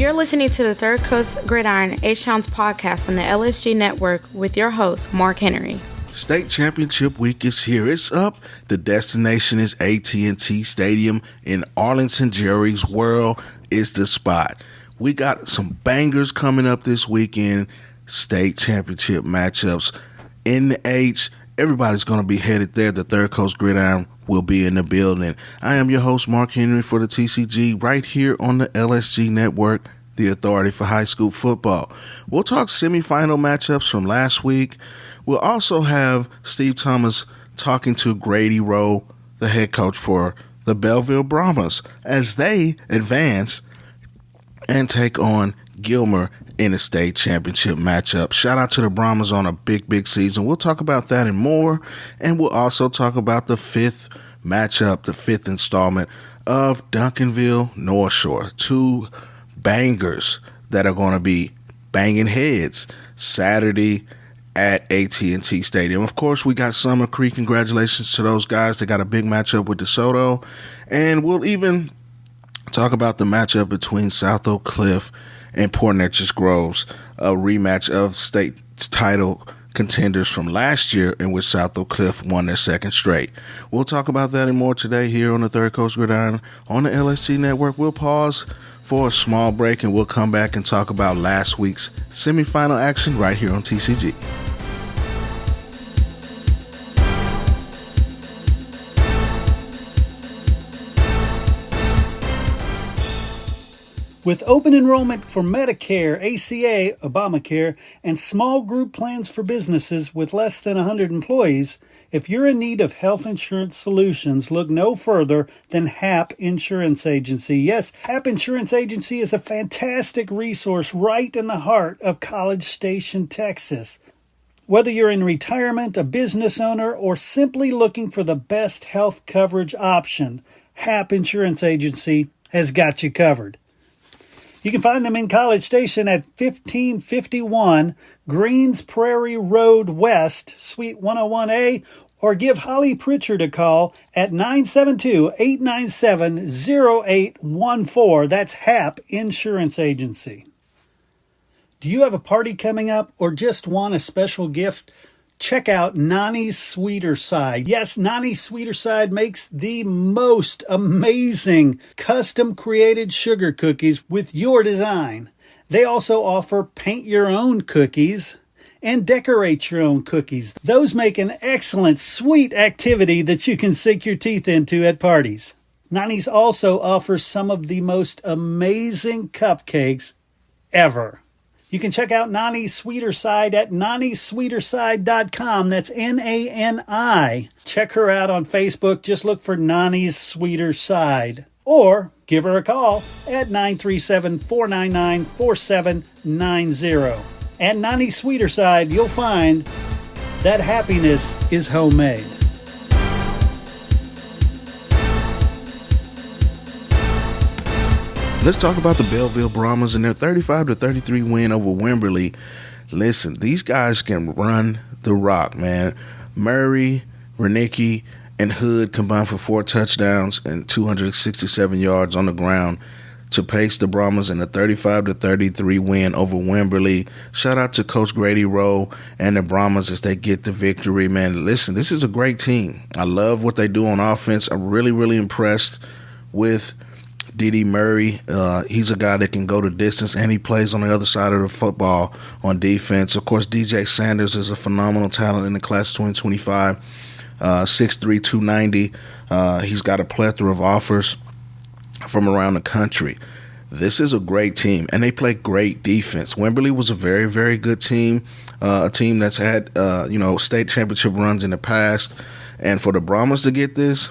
You're listening to the Third Coast Gridiron H-Towns podcast on the LSG Network with your host, Marc Henry. State Championship Week is here. It's up. The destination is AT&T Stadium in Arlington. Jerry's World is the spot. We got some bangers coming up this weekend. State Championship matchups in the H. Everybody's going to be headed there. The Third Coast Gridiron will be in the building. I am your host, Marc Henry, for the TCG, right here on the LSG Network, the authority for high school football. We'll talk semifinal matchups from last week. We'll also have Steve Thomas talking to Grady Rowe, the head coach for the Belleville Brahmas, as they advance and take on Gilmer in a state championship matchup. Shout out to the Brahmas on a big season. We'll talk about that and more. And we'll also talk about the fifth matchup, the fifth installment of Duncanville North Shore. Two bangers that are going to be banging heads Saturday at AT&T Stadium. Of course, we got Summer Creek. Congratulations to those guys. They got a big matchup with DeSoto. And we'll even talk about the matchup between South Oak Cliff and Port Neches Groves, a rematch of state title contenders from last year in which South Oak Cliff won their second straight. We'll talk about that and more today here on the Third Coast Gridiron on the LSG Network. We'll pause for a small break and we'll come back and talk about last week's semifinal action right here on TCG. With open enrollment for Medicare, ACA, Obamacare, and small group plans for businesses with less than 100 employees, if you're in need of health insurance solutions, look no further than HAP Insurance Agency. Yes, HAP Insurance Agency is a fantastic resource right in the heart of College Station, Texas. Whether you're in retirement, a business owner, or simply looking for the best health coverage option, HAP Insurance Agency has got you covered. You can find them in College Station at 1551 Greens Prairie Road West, Suite 101A, or give Holly Pritchard a call at 972-897-0814. That's HAP Insurance Agency. Do you have a party coming up or just want a special gift? Check out Nani's Sweeter Side. Yes, Nani's Sweeter Side makes the most amazing custom-created sugar cookies with your design. They also offer paint your own cookies and decorate your own cookies. Those make an excellent sweet activity that you can sink your teeth into at parties. Nani's also offers some of the most amazing cupcakes ever. You can check out Nani's Sweeter Side at nanisweeterside.com. That's N-A-N-I. Check her out on Facebook. Just look for Nani's Sweeter Side. Or give her a call at 937-499-4790. At Nani's Sweeter Side, you'll find that happiness is homemade. Let's talk about the Belleville Brahmas and their 35-33 win over Wimberley. Listen, these guys can run the rock, man. Murray, Renicki, and Hood combined for 4 touchdowns and 267 yards on the ground to pace the Brahmas in a 35-33 win over Wimberley. Shout out to Coach Grady Rowe and the Brahmas as they get the victory, man. Listen, this is a great team. I love what they do on offense. I'm really impressed with D.D. Murray. He's a guy that can go the distance, and he plays on the other side of the football on defense. Of course, DJ Sanders is a phenomenal talent in the class 2025, 6'3", 290. He's got a plethora of offers from around the country. This is a great team, and they play great defense. Wimberley was a very good team, a team that's had state championship runs in the past, and for the Brahmas to get this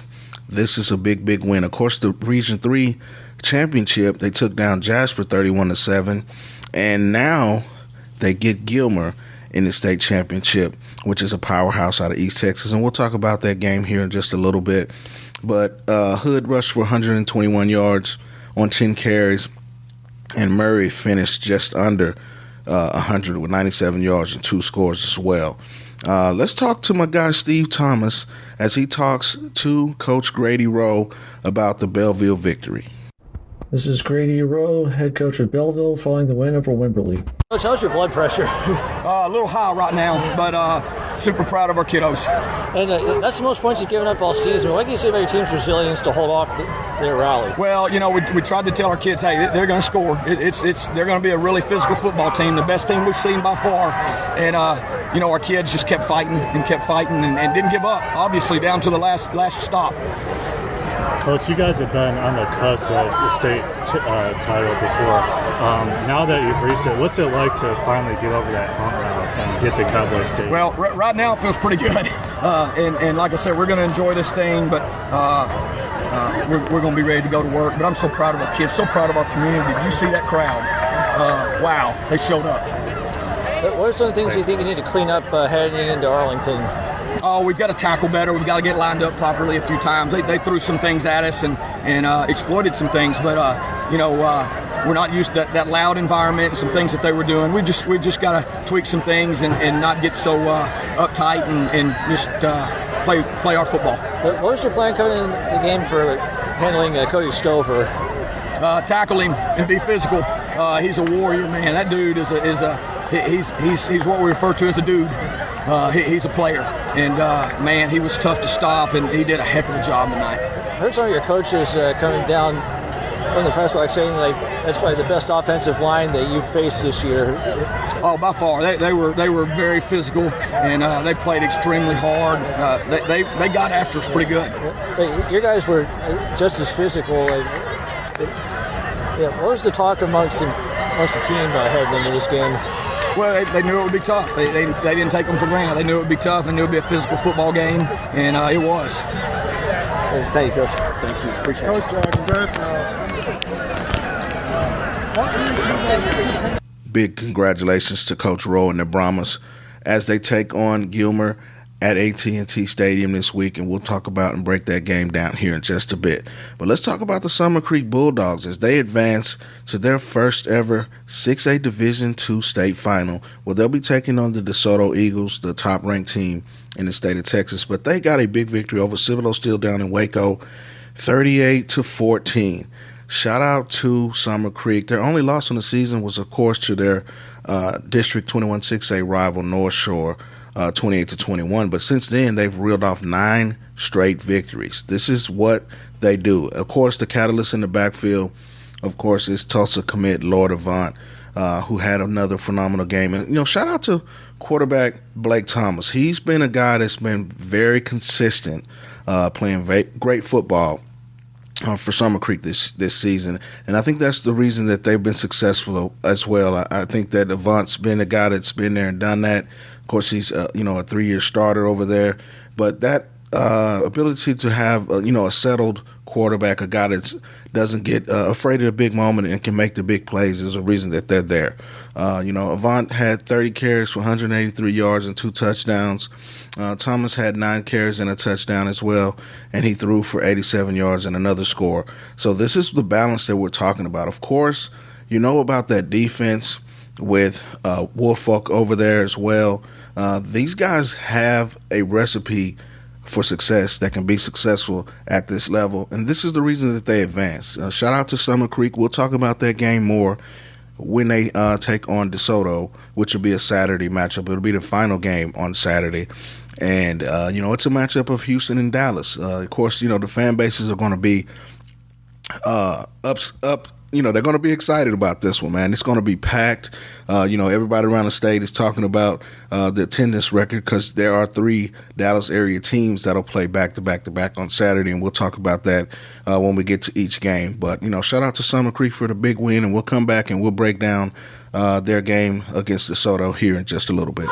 is a big win. Of course, the Region 3 championship, they took down Jasper 31-7, and now they get Gilmer in the state championship, which is a powerhouse out of East Texas, and we'll talk about that game here in just a little bit. But Hood rushed for 121 yards on 10 carries, and Murray finished just under 100 with 97 yards and 2 scores as well. Let's talk to my guy Steve Thomas as he talks to Coach Grady Rowe about the Belleville victory. This is Grady Rowe, head coach of Belleville, following the win over Wimberley. Coach, how's your blood pressure? A little high right now, but super proud of our kiddos. And that's the most points you've given up all season. What can you say about your team's resilience to hold off their rally? Well, we tried to tell our kids, hey, they're going to score. They're going to be a really physical football team, the best team we've seen by far. And our kids just kept fighting and didn't give up. Obviously, down to the last stop. Coach, you guys have been on the cusp of the state title before. Now that you've reached it, what's it like to finally get over that hump now and get to Cowboy State? Well, right now it feels pretty good. And like I said, we're going to enjoy this thing, but we're going to be ready to go to work. But I'm so proud of our kids, so proud of our community. Did you see that crowd? Wow, they showed up. What are some things you think you need to clean up heading into Arlington? Oh, we've got to tackle better. We've got to get lined up properly a few times. They threw some things at us and exploited some things, but we're not used to that loud environment and some things that they were doing. We just got to tweak some things and not get so uptight and just play our football. What was your plan coming in the game for handling Cody Stover? Tackle him and be physical. He's a warrior, man. That dude he's what we refer to as a dude. He's a player, and man, he was tough to stop, and he did a heck of a job tonight. I heard some of your coaches coming down from the press box saying that's probably the best offensive line that you've faced this year. Oh, by far, they were very physical, and they played extremely hard. They got after us pretty good. Your guys were just as physical. What was the talk amongst the team heading into this game? Well, they knew it would be tough. They didn't take them for granted. They knew it would be tough. They knew it would be a physical football game, and it was. Thank you, Coach. Thank you. Appreciate it. Big congratulations to Coach Rowe and the Brahmas as they take on Gilmer at AT&T Stadium this week, and we'll talk about and break that game down here in just a bit. But let's talk about the Summer Creek Bulldogs as they advance to their first ever 6A Division II state final, where they'll be taking on the DeSoto Eagles, the top-ranked team in the state of Texas. But they got a big victory over Cibolo Steel down in Waco, 38-14. Shout out to Summer Creek. Their only loss on the season was, of course, to their District 21 6A rival North Shore, 28-21, but since then they've reeled off 9 straight victories. This is what they do. Of course, the catalyst in the backfield, of course, is Tulsa commit Lord Avant, who had another phenomenal game. And shout out to quarterback Blake Thomas. He's been a guy that's been very consistent, playing great football for Summer Creek this season, and I think that's the reason that they've been successful as well. I think that Avant's been a guy that's been there and done that. Of course, he's a 3-year starter over there, but that ability to have a settled quarterback, a guy that doesn't get afraid of the big moment and can make the big plays, is a reason that they're there. Avant had 30 carries for 183 yards and 2 touchdowns. Thomas had 9 carries and a touchdown as well, and he threw for 87 yards and another score. So this is the balance that we're talking about. Of course, about that defense with Woolfolk over there as well. These guys have a recipe for success that can be successful at this level, and this is the reason that they advance. Shout out to Summer Creek. We'll talk about that game more when they take on DeSoto, which will be a Saturday matchup. It'll be the final game on Saturday. And, it's a matchup of Houston and Dallas. Of course, the fan bases are going to be up. They're going to be excited about this one, man. It's going to be packed. Everybody around the state is talking about the attendance record because there are 3 Dallas area teams that'll play back-to-back on Saturday, and we'll talk about that when we get to each game. But, shout out to Summer Creek for the big win, and we'll come back and we'll break down their game against DeSoto here in just a little bit.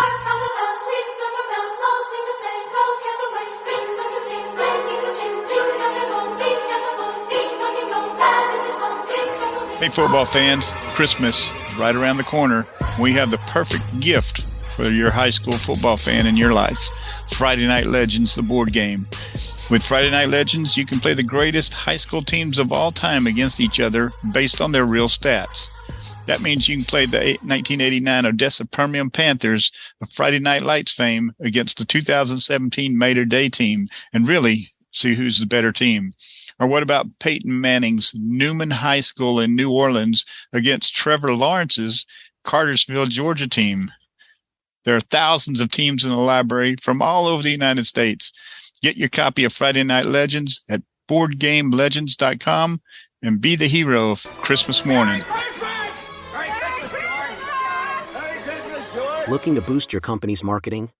Hey, football fans, Christmas is right around the corner. We have the perfect gift for your high school football fan in your life. Friday Night Legends, the board game. With Friday Night Legends, you can play the greatest high school teams of all time against each other based on their real stats. That means you can play the 1989 Odessa Permian Panthers of Friday Night Lights fame against the 2017 Mater Day team and really see who's the better team. Or what about Peyton Manning's Newman High School in New Orleans against Trevor Lawrence's Cartersville, Georgia team? There are thousands of teams in the library from all over the United States. Get your copy of Friday Night Legends at BoardGameLegends.com and be the hero of Christmas morning. Looking to boost your company's marketing?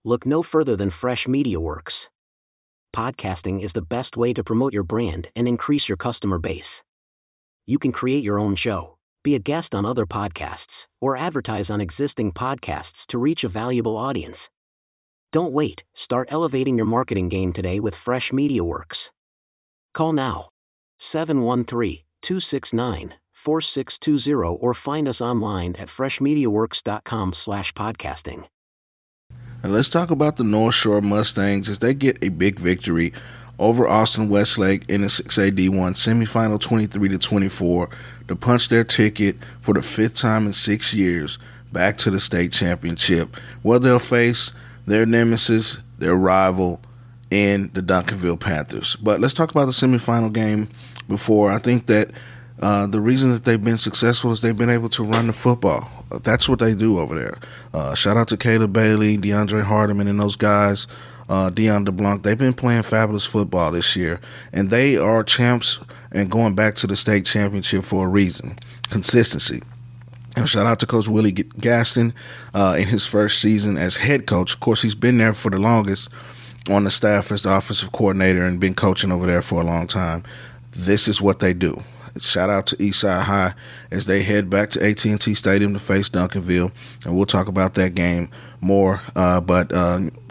Look no further than Fresh MediaWorks. Podcasting is the best way to promote your brand and increase your customer base. You can create your own show, be a guest on other podcasts, or advertise on existing podcasts to reach a valuable audience. Don't wait. Start elevating your marketing game today with Fresh MediaWorks. Call now, 713-269-4620, or find us online at freshmediaworks.com/podcasting. And let's talk about the North Shore Mustangs as they get a big victory over Austin Westlake in the 6A D1 semifinal 23-24 to punch their ticket for the fifth time in 6 years back to the state championship, where they'll face their nemesis, their rival in the Duncanville Panthers. But let's talk about the semifinal game before. I think that the reason that they've been successful is they've been able to run the football. That's what they do over there. Shout out to Caleb Bailey, DeAndre Hardiman, and those guys, Deion DeBlanc. They've been playing fabulous football this year, and they are champs and going back to the state championship for a reason: consistency. And shout out to Coach Willie Gaston in his first season as head coach. Of course, he's been there for the longest on the staff as the offensive coordinator and been coaching over there for a long time. This is what they do. Shout out to Eastside High as they head back to AT&T Stadium to face Duncanville, and we'll talk about that game more. But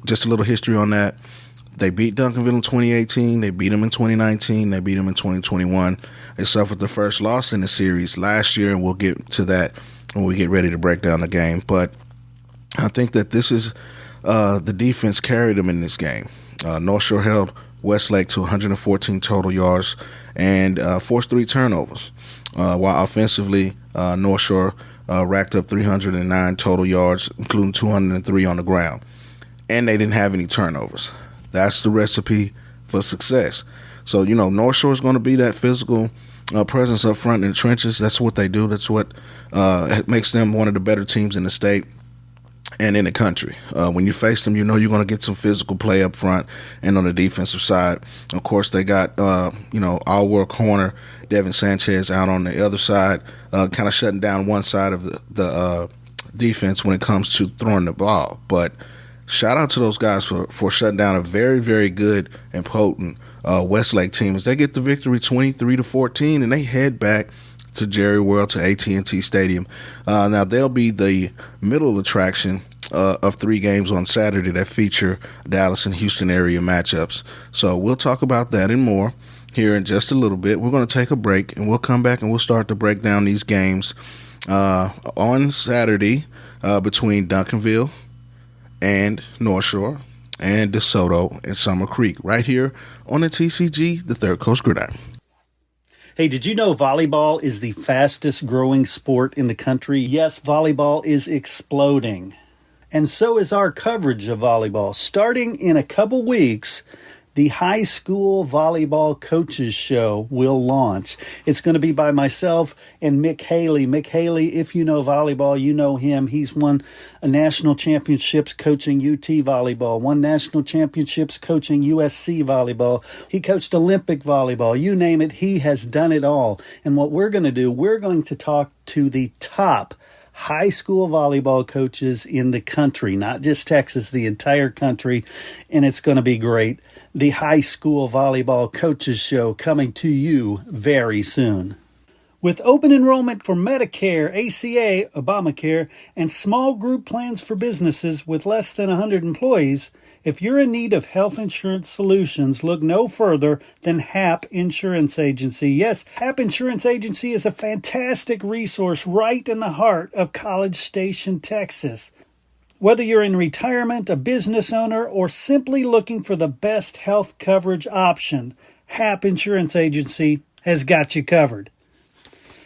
just a little history on that. They beat Duncanville in 2018. They beat them in 2019. They beat them in 2021. They suffered the first loss in the series last year, and we'll get to that when we get ready to break down the game. But I think that this is the defense carried them in this game. North Shore held Westlake to 114 total yards and forced 3 turnovers, while offensively North Shore racked up 309 total yards, including 203 on the ground. And they didn't have any turnovers. That's the recipe for success. So, North Shore is going to be that physical presence up front in the trenches. That's what they do. That's what makes them one of the better teams in the state and in the country. When you face them, you're going to get some physical play up front and on the defensive side. Of course, they got, all-world corner Devin Sanchez out on the other side, kind of shutting down one side of the defense when it comes to throwing the ball. But shout out to those guys for shutting down a very, very good and potent Westlake team as they get the victory 23-14, and they head back to Jerry World, to AT&T Stadium. Now, they'll be the middle attraction of 3 games on Saturday that feature Dallas and Houston area matchups. So we'll talk about that and more here in just a little bit. We're going to take a break, and we'll come back and we'll start to break down these games on Saturday between Duncanville and North Shore and DeSoto and Summer Creek right here on the TCG, the Third Coast Gridiron. Hey, did you know volleyball is the fastest growing sport in the country? Yes, volleyball is exploding. And so is our coverage of volleyball. Starting in a couple weeks, the High School Volleyball Coaches Show will launch. It's going to be by myself and Mick Haley. Mick Haley, if you know volleyball, you know him. He's won national championships coaching UT volleyball, won national championships coaching USC volleyball. He coached Olympic volleyball. You name it, he has done it all. And what we're going to do, we're going to talk to the top high school volleyball coaches in the country, not just Texas, the entire country, and it's going to be great. The High School Volleyball Coaches Show coming to you very soon. With open enrollment for Medicare, ACA, Obamacare, and small group plans for businesses with less than 100 employees, if you're in need of health insurance solutions, look no further than HAP Insurance Agency. Yes, HAP Insurance Agency is a fantastic resource right in the heart of College Station, Texas. Whether you're in retirement, a business owner, or simply looking for the best health coverage option, HAP Insurance Agency has got you covered.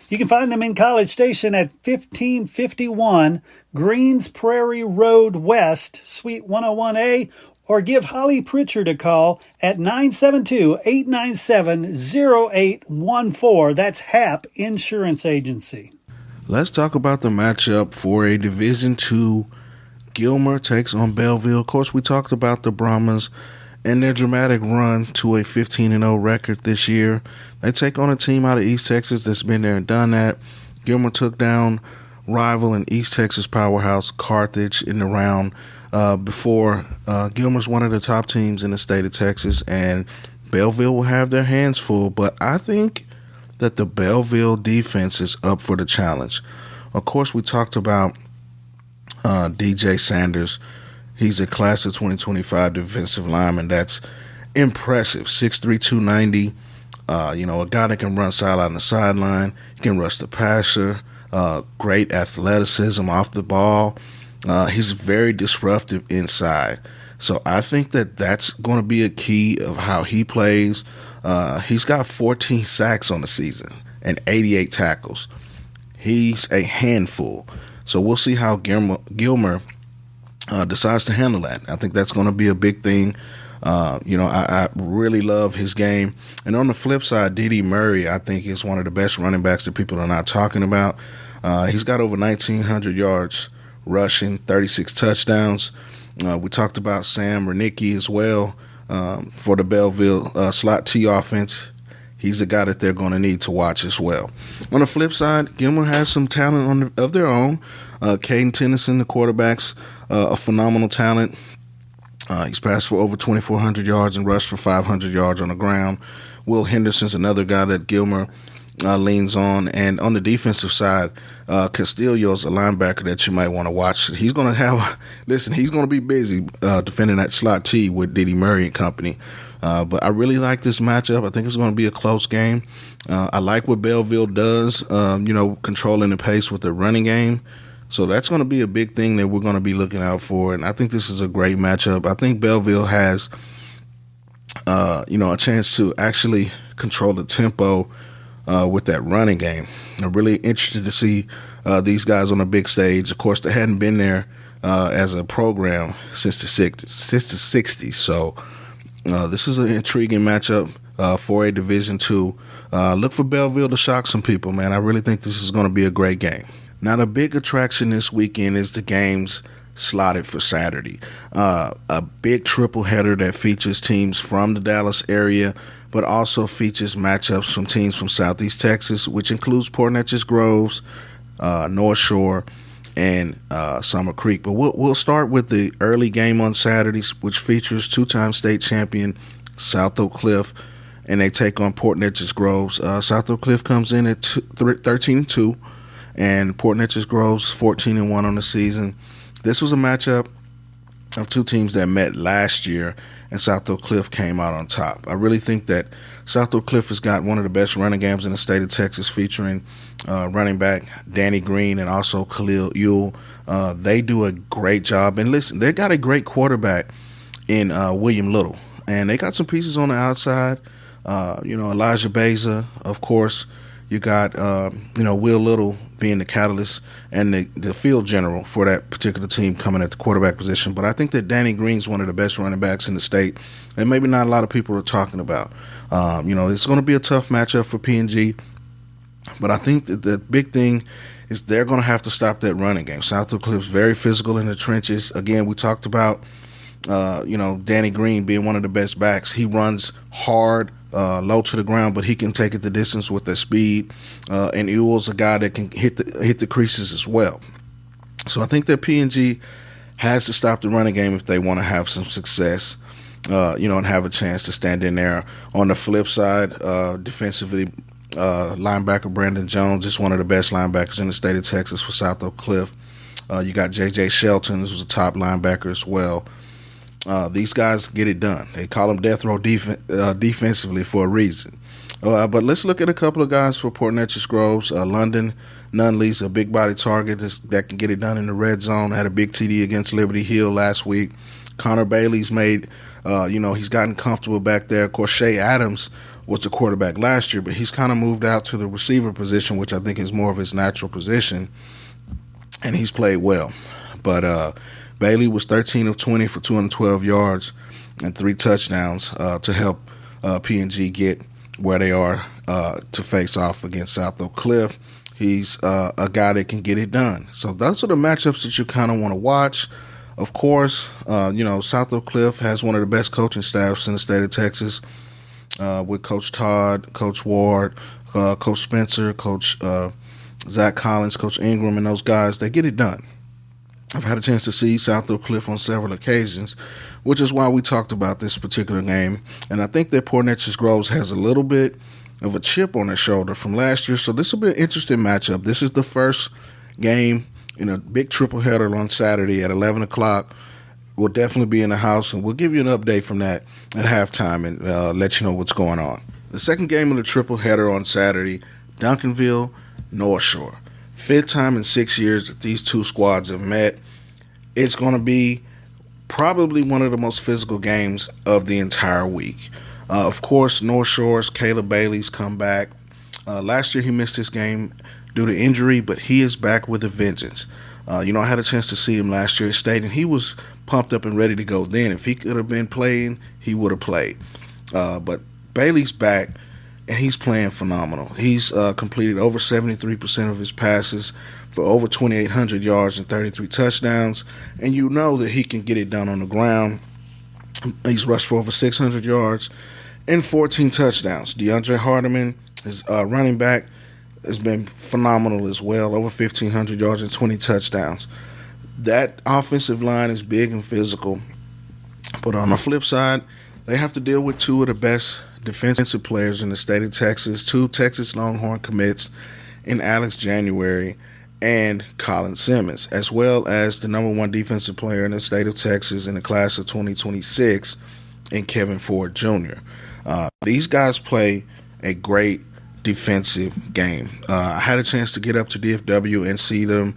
You can find them in College Station at 1551 Greens Prairie Road West, Suite 101A, or give Holly Pritchard a call at 972-897-0814. That's HAP Insurance Agency. Let's talk about the matchup for a Division II. Gilmer takes on Belleville. Of course, we talked about the Brahmas and their dramatic run to a 15-0 record this year. They take on a team out of East Texas that's been there and done that. Gilmer took down rival and East Texas powerhouse Carthage in the round before. Gilmer's one of the top teams in the state of Texas, and Belleville will have their hands full, but I think that the Belleville defense is up for the challenge. Of course, we talked about DJ Sanders. He's a class of 2025 defensive lineman that's impressive. 6'3", 290. A guy that can run sideline on the sideline. He can rush the passer. Great athleticism off the ball. He's very disruptive inside. So I think that that's going to be a key of how he plays. He's got 14 sacks on the season and 88 tackles. He's a handful. So we'll see how Gilmer decides to handle that. I think that's going to be a big thing. I really love his game. And on the flip side, Didi Murray, I think, is one of the best running backs that people are not talking about. He's got over 1,900 yards rushing, 36 touchdowns. We talked about Sam Renicky as well for the Belleville slot T offense. He's a guy that they're going to need to watch as well. On the flip side, Gilmer has some talent of their own. Caden Tennyson, the quarterback's a phenomenal talent. He's passed for over 2,400 yards and rushed for 500 yards on the ground. Will Henderson's another guy that Gilmer leans on. And on the defensive side, Castillo's a linebacker that you might want to watch. He's going to he's going to be busy defending that slot T with Didi Murray and company. But I really like this matchup. I think it's going to be a close game. I like what Belleville does, controlling the pace with the running game. So that's going to be a big thing that we're going to be looking out for. And I think this is a great matchup. I think Belleville has, a chance to actually control the tempo with that running game. I'm really interested to see these guys on a big stage. Of course, they hadn't been there as a program since the 60s. So this is an intriguing matchup for a Division II. Look for Belleville to shock some people, man. I really think this is going to be a great game. Now, the big attraction this weekend is the games slotted for Saturday. A big triple header that features teams from the Dallas area, but also features matchups from teams from Southeast Texas, which includes Port Neches Groves, North Shore, and Summer Creek. But we'll start with the early game on Saturdays, which features two-time state champion South Oak Cliff, and they take on Port Neches Groves. South Oak Cliff comes in at 13-2. And Port Neches Groves 14-1 on the season. This was a matchup of two teams that met last year, and South Oak Cliff came out on top. I really think that South Oak Cliff has got one of the best running games in the state of Texas, featuring running back Danny Green and also Khalil Ewell. They do a great job. And listen, they got a great quarterback in William Little, and they got some pieces on the outside. Elijah Beza, of course. You got, Will Little being the catalyst and the field general for that particular team coming at the quarterback position. But I think that Danny Green's one of the best running backs in the state, and maybe not a lot of people are talking about. It's going to be a tough matchup for P&G, but I think that the big thing is they're going to have to stop that running game. South Oak Cliff's very physical in the trenches. Again, we talked about, Danny Green being one of the best backs. He runs hard, low to the ground, but he can take it the distance with the speed. And Ewell's a guy that can hit the creases as well. So I think that P&G has to stop the running game if they want to have some success, and have a chance to stand in there. On the flip side, defensively, linebacker Brandon Jones is one of the best linebackers in the state of Texas for South Oak Cliff. You got J.J. Shelton, who's a top linebacker as well. These guys get it done. They call them death row defensively for a reason. But let's look at a couple of guys for Port Neches Groves. London Nunley's a big body target that can get it done in the red zone. Had a big TD against Liberty Hill last week. Connor Bailey's made, he's gotten comfortable back there. Of course, Shea Adams was the quarterback last year, but he's kind of moved out to the receiver position, which I think is more of his natural position, and he's played well. But Bailey was 13 of 20 for 212 yards and 3 touchdowns to help P&G get where they are to face off against South Oak Cliff. He's a guy that can get it done. So those are the matchups that you kind of want to watch. Of course, South Oak Cliff has one of the best coaching staffs in the state of Texas with Coach Todd, Coach Ward, Coach Spencer, Coach Zach Collins, Coach Ingram, and those guys. They get it done. I've had a chance to see South Oak Cliff on several occasions, which is why we talked about this particular game. And I think that Port Neches Groves has a little bit of a chip on their shoulder from last year, so this will be an interesting matchup. This is the first game in a big triple header on Saturday at 11 o'clock. We'll definitely be in the house, and we'll give you an update from that at halftime and let you know what's going on. The second game of the triple header on Saturday, Duncanville, North Shore. 5th time in 6 years that these two squads have met. It's going to be probably one of the most physical games of the entire week. Of course, North Shore's Caleb Bailey's come back. Last year he missed his game due to injury, but he is back with a vengeance. I had a chance to see him last year at State, and he was pumped up and ready to go then. If he could have been playing, he would have played. But Bailey's back, and he's playing phenomenal. He's completed over 73% of his passes for over 2,800 yards and 33 touchdowns, and you know that he can get it done on the ground. He's rushed for over 600 yards and 14 touchdowns. DeAndre Hardiman, his running back, has been phenomenal as well, over 1,500 yards and 20 touchdowns. That offensive line is big and physical, but on the flip side, they have to deal with two of the best defensive players in the state of Texas, 2 Texas Longhorn commits in Alex January and Colin Simmons, as well as the number 1 defensive player in the state of Texas in the class of 2026 in Kevin Ford Jr. These guys play a great defensive game. I had a chance to get up to DFW and see them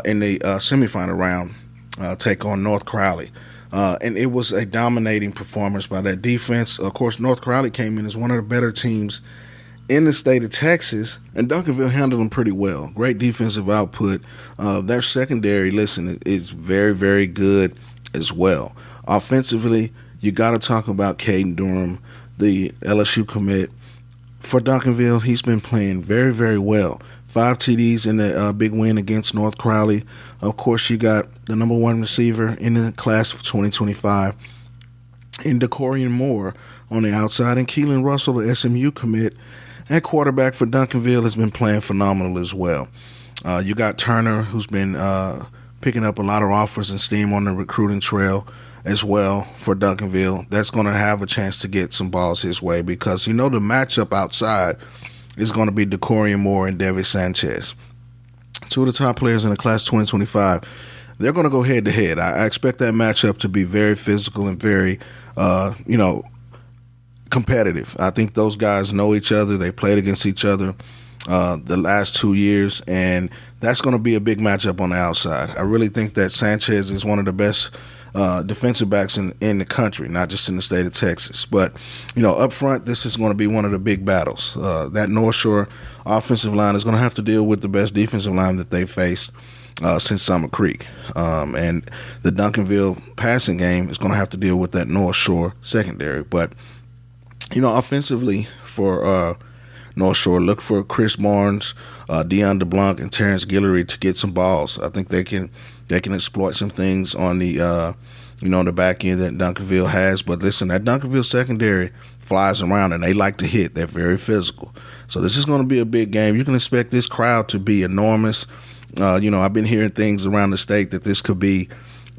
in the semifinal round take on North Crowley. And it was a dominating performance by that defense. Of course, North Crowley came in as one of the better teams in the state of Texas, and Duncanville handled them pretty well. Great defensive output. Their secondary, is very, very good as well. Offensively, you got to talk about Caden Durham, the LSU commit. For Duncanville, he's been playing very, very well. 5 TDs in the big win against North Crowley. Of course, you got the number 1 receiver in the class of 2025 in DeCorian Moore on the outside, and Keelan Russell, the SMU commit, at quarterback for Duncanville, has been playing phenomenal as well. You got Turner, who's been picking up a lot of offers and steam on the recruiting trail as well for Duncanville. That's going to have a chance to get some balls his way because, the matchup outside is going to be DeCorian Moore and Devis Sanchez. 2 of the top players in the class 2025. They're going to go head-to-head. I expect that matchup to be very physical and very, competitive. I think those guys know each other. They played against each other the last 2 years, and that's going to be a big matchup on the outside. I really think that Sanchez is one of the best defensive backs in the country, not just in the state of Texas. But, up front, this is going to be one of the big battles. That North Shore offensive line is going to have to deal with the best defensive line that they faced since Summer Creek. And the Duncanville passing game is going to have to deal with that North Shore secondary. But, offensively for North Shore, look for Chris Barnes, Deion DeBlanc, and Terrence Guillory to get some balls. I think they can exploit some things on the on the back end that Duncanville has. But listen, that Duncanville secondary flies around and they like to hit. They're very physical. So this is going to be a big game. You can expect this crowd to be enormous. I've been hearing things around the state that this could be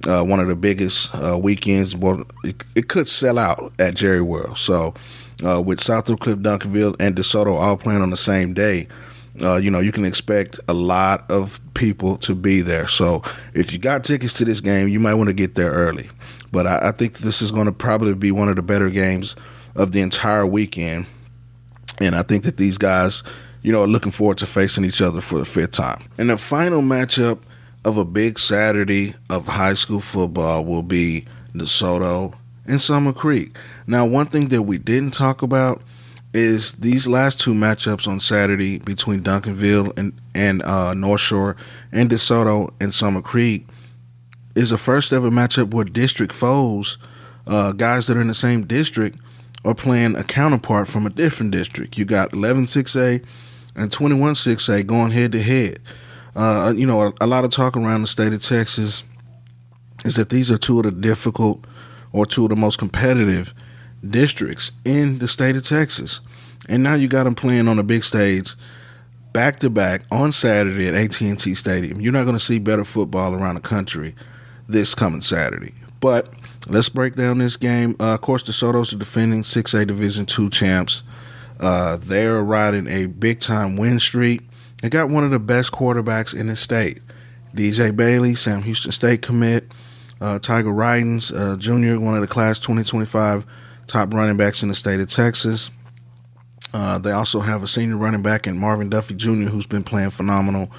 one of the biggest weekends. Well, it could sell out at Jerry World. So with South Oak Cliff, Duncanville, and DeSoto all playing on the same day, you can expect a lot of people to be there. So if you got tickets to this game, you might want to get there early. But I think this is going to probably be one of the better games of the entire weekend. And I think that these guys, are looking forward to facing each other for the 5th time. And the final matchup of a big Saturday of high school football will be DeSoto and Summer Creek. Now, one thing that we didn't talk about is these last 2 matchups on Saturday between Duncanville and North Shore and DeSoto and Summer Creek is a first ever matchup where district foes, guys that are in the same district, are playing a counterpart from a different district. You got 11-6A and 21-6A going head to head. A lot of talk around the state of Texas is that these are two of the difficult or two of the most competitive districts in the state of Texas. And now you got them playing on a big stage back-to-back on Saturday at AT&T Stadium. You're not going to see better football around the country this coming Saturday. But let's break down this game. Of course, DeSoto's the defending 6A Division II champs. They're riding a big-time win streak. They got one of the best quarterbacks in the state. DJ Bailey, Sam Houston State commit. Tiger Ridings, Jr., one of the class 2025 top running backs in the state of Texas. They also have a senior running back in Marvin Duffy Jr., who's been playing phenomenal.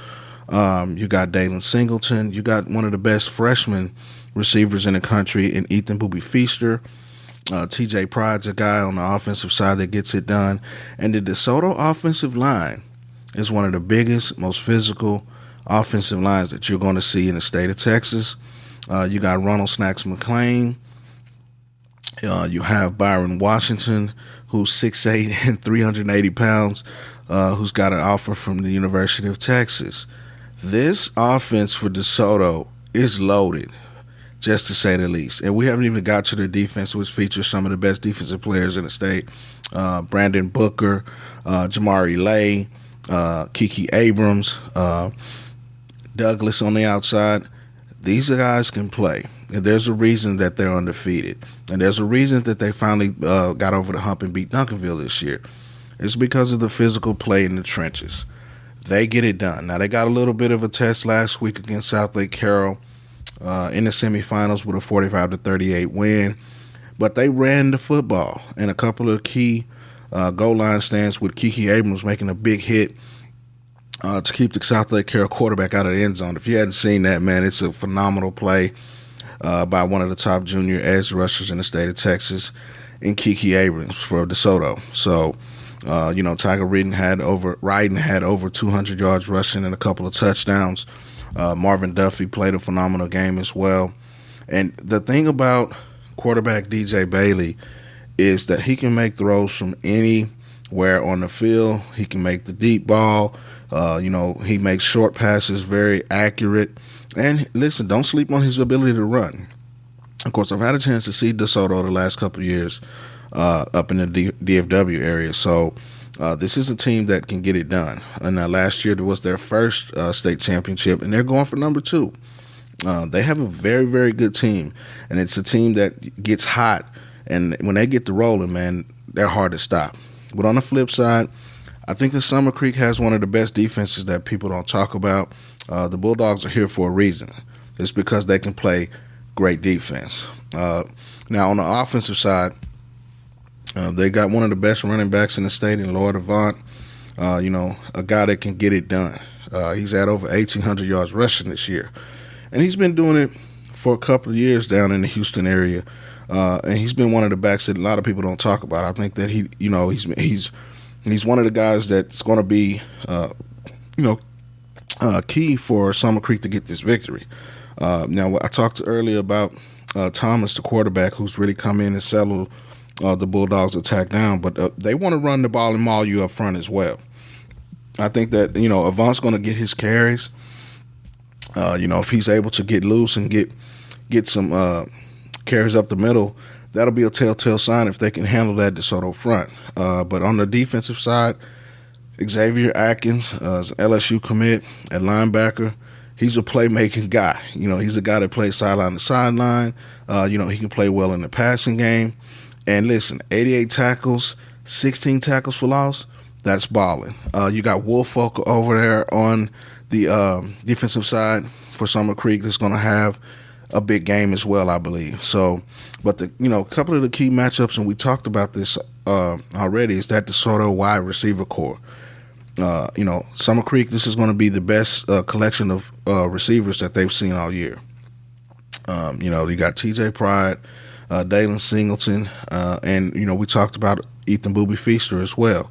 You got Dalen Singleton. You got one of the best freshman receivers in the country in Ethan Booby Feaster. TJ Pride's a guy on the offensive side that gets it done. And the DeSoto offensive line is one of the biggest, most physical offensive lines that you're going to see in the state of Texas. You got Ronald Snacks McClain. You have Byron Washington, who's 6'8" and 380 pounds, who's got an offer from the University of Texas. This offense for DeSoto is loaded, just to say the least. And we haven't even got to their defense, which features some of the best defensive players in the state. Brandon Booker, Jamari Lay, Kiki Abrams, Douglas on the outside. These guys can play. And there's a reason that they're undefeated. And there's a reason that they finally got over the hump and beat Duncanville this year. It's because of the physical play in the trenches. They get it done. Now, they got a little bit of a test last week against South Lake Carroll in the semifinals with a 45-38 win. But they ran the football in a couple of key goal line stands with Kiki Abrams making a big hit to keep the South Lake Carroll quarterback out of the end zone. If you hadn't seen that, man, it's a phenomenal play by one of the top junior edge rushers in the state of Texas in Kiki Abrams for DeSoto. So, Tiger Riding had over 200 yards rushing and a couple of touchdowns. Marvin Duffy played a phenomenal game as well. And the thing about quarterback DJ Bailey is that he can make throws from anywhere on the field. He can make the deep ball. He makes short passes very accurate. And listen, don't sleep on his ability to run. Of course, I've had a chance to see DeSoto the last couple of years up in the DFW area. So this is a team that can get it done. And last year, it was their first state championship, and they're going for number 2. They have a very, very good team, and it's a team that gets hot. And when they get to rolling, man, they're hard to stop. But on the flip side, I think that Summer Creek has one of the best defenses that people don't talk about. The Bulldogs are here for a reason. It's because they can play great defense. Now, on the offensive side, they got one of the best running backs in the state in Lloyd Avant, a guy that can get it done. He's had over 1,800 yards rushing this year. And he's been doing it for a couple of years down in the Houston area. And he's been one of the backs that a lot of people don't talk about. I think that he's one of the guys that's going to be, key for Summer Creek to get this victory. Now, I talked earlier about Thomas, the quarterback, who's really come in and settled the Bulldogs' attack down. But they want to run the ball and maul you up front as well. I think that, Avant's going to get his carries. If he's able to get loose and get some carries up the middle, that'll be a telltale sign if they can handle that DeSoto front. But on the defensive side, Xavier Atkins is an LSU commit at linebacker. He's a playmaking guy. He's a guy that plays sideline to sideline. He can play well in the passing game. And listen, 88 tackles, 16 tackles for loss, that's balling. You got Woolfolk over there on the defensive side for Summer Creek that's going to have a big game as well, I believe. So, but a couple of the key matchups, and we talked about this already, is that DeSoto wide receiver core. Summer Creek, this is going to be the best collection of receivers that they've seen all year. You got TJ Pride, Dalen Singleton, and we talked about Ethan Booby Feaster as well.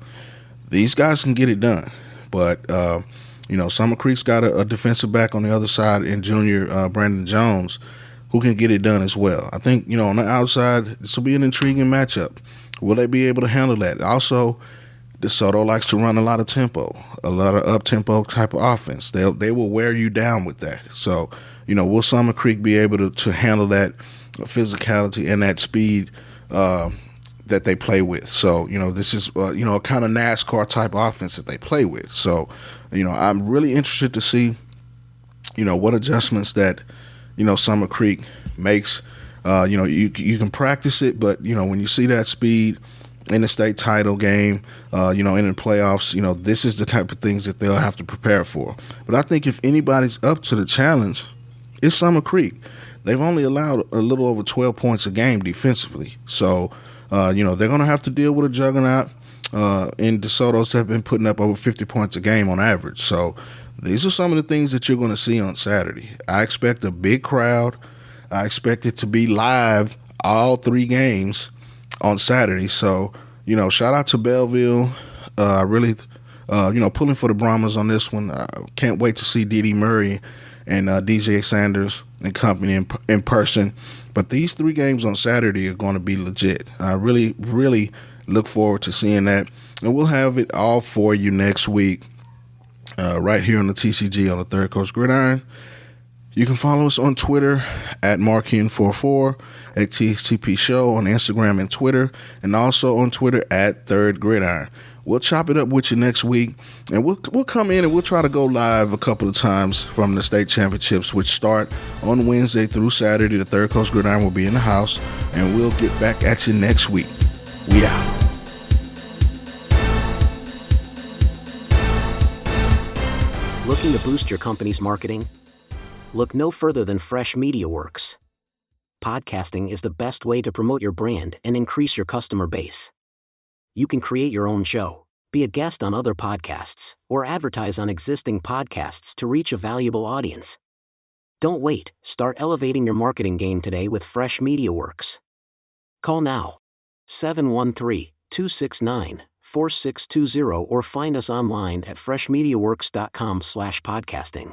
These guys can get it done, but Summer Creek's got a defensive back on the other side in junior Brandon Jones, who can get it done as well. I think, on the outside, this will be an intriguing matchup. Will they be able to handle that? Also, DeSoto likes to run a lot of tempo, a lot of up-tempo type of offense. They will wear you down with that. So, will Summer Creek be able to handle that physicality and that speed that they play with? So, this is, a kind of NASCAR type offense that they play with. So, I'm really interested to see, what adjustments that, Summer Creek makes. You can practice it, but, when you see that speed in the state title game, in the playoffs, this is the type of things that they'll have to prepare for. But I think if anybody's up to the challenge, it's Summer Creek. They've only allowed a little over 12 points a game defensively. So, they're going to have to deal with a juggernaut. And DeSoto's have been putting up over 50 points a game on average. So these are some of the things that you're going to see on Saturday. I expect a big crowd. I expect it to be live all 3 games on Saturday. So, shout out to Belleville. Really, pulling for the Brahmas on this one. I can't wait to see Didi Murray and DJ Sanders and company in person. But these 3 games on Saturday are going to be legit. I really, really look forward to seeing that. And we'll have it all for you next week right here on the TCG on the Third Coast Gridiron. You can follow us on Twitter at MarkHen44, at TXTP Show on Instagram and Twitter, and also on Twitter at Third Gridiron. We'll chop it up with you next week, and we'll come in and we'll try to go live a couple of times from the state championships, which start on Wednesday through Saturday. The Third Coast Gridiron will be in the house, and we'll get back at you next week. We out. Looking to boost your company's marketing? Look no further than Fresh Media Works. Podcasting is the best way to promote your brand and increase your customer base. You can create your own show, be a guest on other podcasts, or advertise on existing podcasts to reach a valuable audience. Don't wait. Start elevating your marketing game today with Fresh Media Works. Call now, 713-269-4620, or find us online at freshmediaworks.com/podcasting.